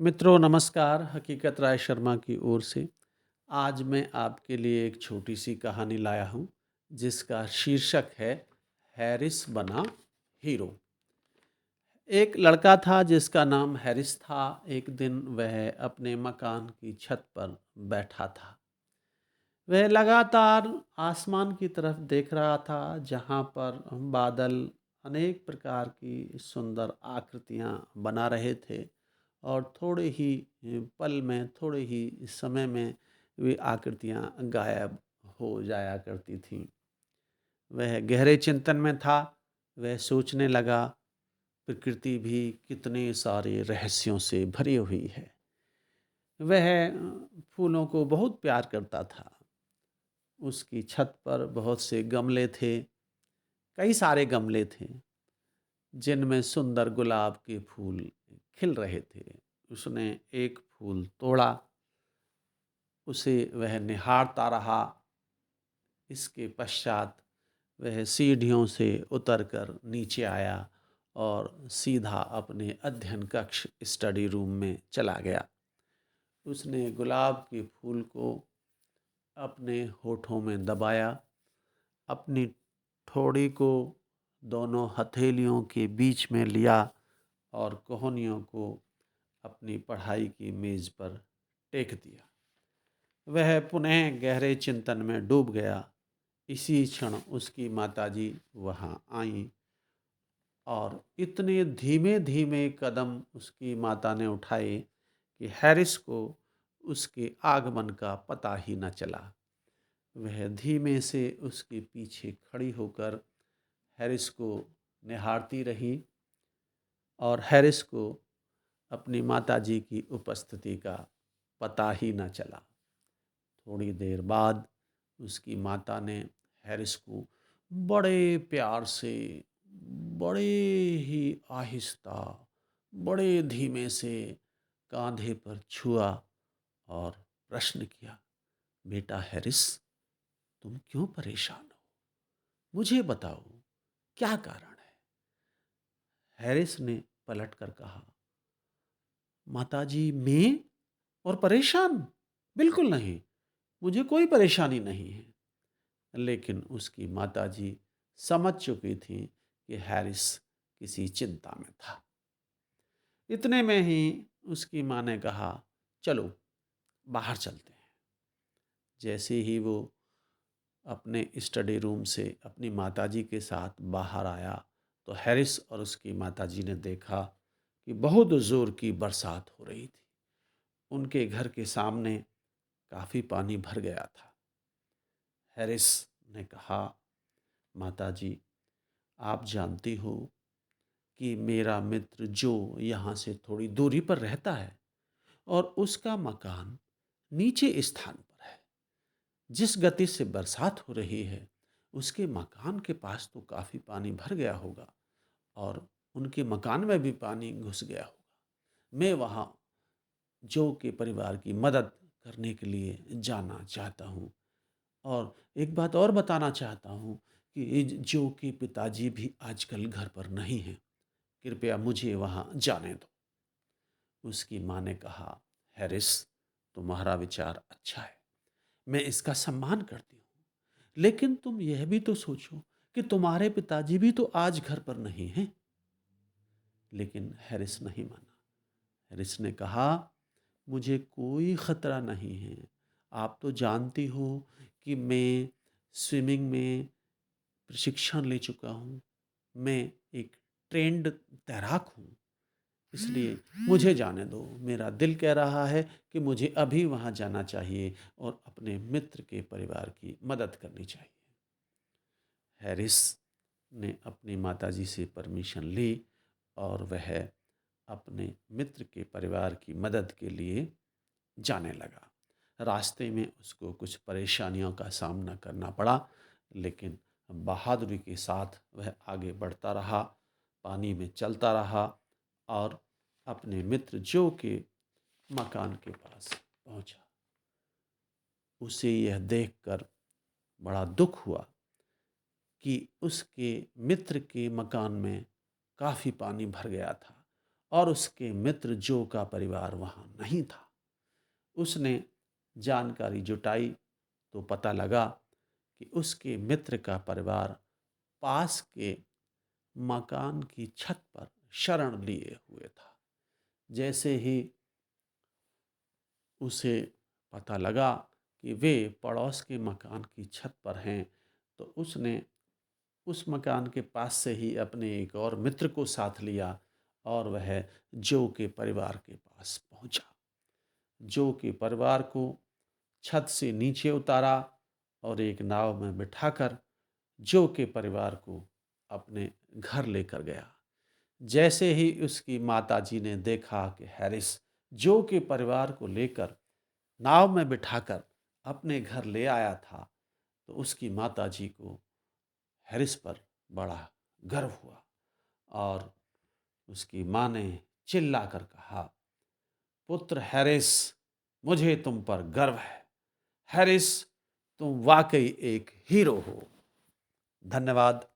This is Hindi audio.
मित्रों नमस्कार, हकीकत राय शर्मा की ओर से। आज मैं आपके लिए एक छोटी-सी कहानी लाया हूँ, जिसका शीर्षक है हैरिस बना हीरो। एक लड़का था जिसका नाम हैरिस था। एक दिन वह अपने मकान की छत पर बैठा था। वह लगातार आसमान की तरफ देख रहा था, जहाँ पर बादल अनेक प्रकार की सुंदर आकृतियाँ बना रहे थे और थोड़े ही पल में, थोड़े ही समय में वे आकृतियाँ गायब हो जाया करती थीं। वह गहरे चिंतन में था। वह सोचने लगा, प्रकृति भी कितने सारे रहस्यों से भरी हुई है। वह फूलों को बहुत प्यार करता था। उसकी छत पर बहुत से गमले थे, कई सारे गमले थे, जिनमें सुंदर गुलाब के फूल खिल रहे थे। उसने एक फूल तोड़ा, उसे वह निहारता रहा। इसके पश्चात वह सीढ़ियों से उतरकर नीचे आया और सीधा अपने अध्ययन कक्ष स्टडी रूम में चला गया। उसने गुलाब के फूल को अपने होठों में दबाया, अपनी ठोड़ी को दोनों हथेलियों के बीच में लिया और कोहनियों को अपनी पढ़ाई की मेज़ पर टेक दिया। वह पुनः गहरे चिंतन में डूब गया। इसी क्षण उसकी माताजी वहाँ आईं और इतने धीमे-धीमे कदम उसकी माता ने उठाए कि हैरिस को उसके आगमन का पता ही न चला। वह धीमे से उसके पीछे खड़ी होकर हैरिस को निहारती रही और हैरिस को अपनी माताजी की उपस्थिति का पता ही न चला। थोड़ी देर बाद उसकी माता ने हैरिस को बड़े प्यार से, बड़े ही आहिस्ता, बड़े धीमे से कांधे पर छुआ और प्रश्न किया, बेटा हैरिस, तुम क्यों परेशान हो? मुझे बताओ, क्या कारण है? हैरिस ने पलटकर कहा, माताजी मैं और परेशान? बिल्कुल नहीं, मुझे कोई परेशानी नहीं है। लेकिन उसकी माताजी समझ चुकी थी कि हैरिस किसी चिंता में था। इतने में ही उसकी माँ ने कहा, चलो बाहर चलते हैं। जैसे ही वो अपने स्टडी रूम से अपनी माताजी के साथ बाहर आया, तो हैरिस और उसकी माताजी ने देखा कि बहुत ज़ोर की बरसात हो रही थी। उनके घर के सामने काफ़ी पानी भर गया था। हैरिस ने कहा, माताजी, आप जानती हो कि मेरा मित्र जो यहाँ से थोड़ी दूरी पर रहता है और उसका मकान नीचे स्थान पर है। जिस गति से बरसात हो रही है, उसके मकान के पास तो काफ़ी पानी भर गया होगा और उनके मकान में भी पानी घुस गया होगा। मैं वहाँ जो के परिवार की मदद करने के लिए जाना चाहता हूँ और एक बात और बताना चाहता हूँ कि जो के पिताजी भी आजकल घर पर नहीं हैं। कृपया मुझे वहाँ जाने दो। उसकी माँ ने कहा, हैरिस, तुम्हारा विचार अच्छा है, मैं इसका सम्मान करती हूँ, लेकिन तुम यह भी तो सोचो कि तुम्हारे पिताजी भी तो आज घर पर नहीं हैं। लेकिन हैरिस नहीं माना। हैरिस ने कहा, मुझे कोई ख़तरा नहीं है। आप तो जानती हो कि मैं स्विमिंग में प्रशिक्षण ले चुका हूँ। मैं एक ट्रेंड तैराक हूँ। इसलिए मुझे जाने दो। मेरा दिल कह रहा है कि मुझे अभी वहाँ जाना चाहिए और अपने मित्र के परिवार की मदद करनी चाहिए। हैरिस ने अपनी माताजी से परमिशन ली और वह अपने मित्र के परिवार की मदद के लिए जाने लगा। रास्ते में उसको कुछ परेशानियों का सामना करना पड़ा, लेकिन बहादुरी के साथ वह आगे बढ़ता रहा, पानी में चलता रहा और अपने मित्र जो के मकान के पास पहुंचा। उसे यह देखकर बड़ा दुख हुआ कि उसके मित्र के मकान में काफ़ी पानी भर गया था और उसके मित्र जो का परिवार वहाँ नहीं था। उसने जानकारी जुटाई तो पता लगा कि उसके मित्र का परिवार पास के मकान की छत पर शरण लिए हुए था। जैसे ही उसे पता लगा कि वे पड़ोस के मकान की छत पर हैं, तो उसने उस मकान के पास से ही अपने एक और मित्र को साथ लिया और वह जो के परिवार के पास पहुंचा। जो के परिवार को छत से नीचे उतारा और एक नाव में बिठाकर जो के परिवार को अपने घर लेकर गया। जैसे ही उसकी माताजी ने देखा कि हैरिस जो के परिवार को लेकर नाव में बिठाकर अपने घर ले आया था, तो उसकी माताजी को हैरिस पर बड़ा गर्व हुआ और उसकी माँ ने चिल्लाकर कहा, पुत्र हैरिस, मुझे तुम पर गर्व है। हैरिस, तुम वाकई एक हीरो हो। धन्यवाद।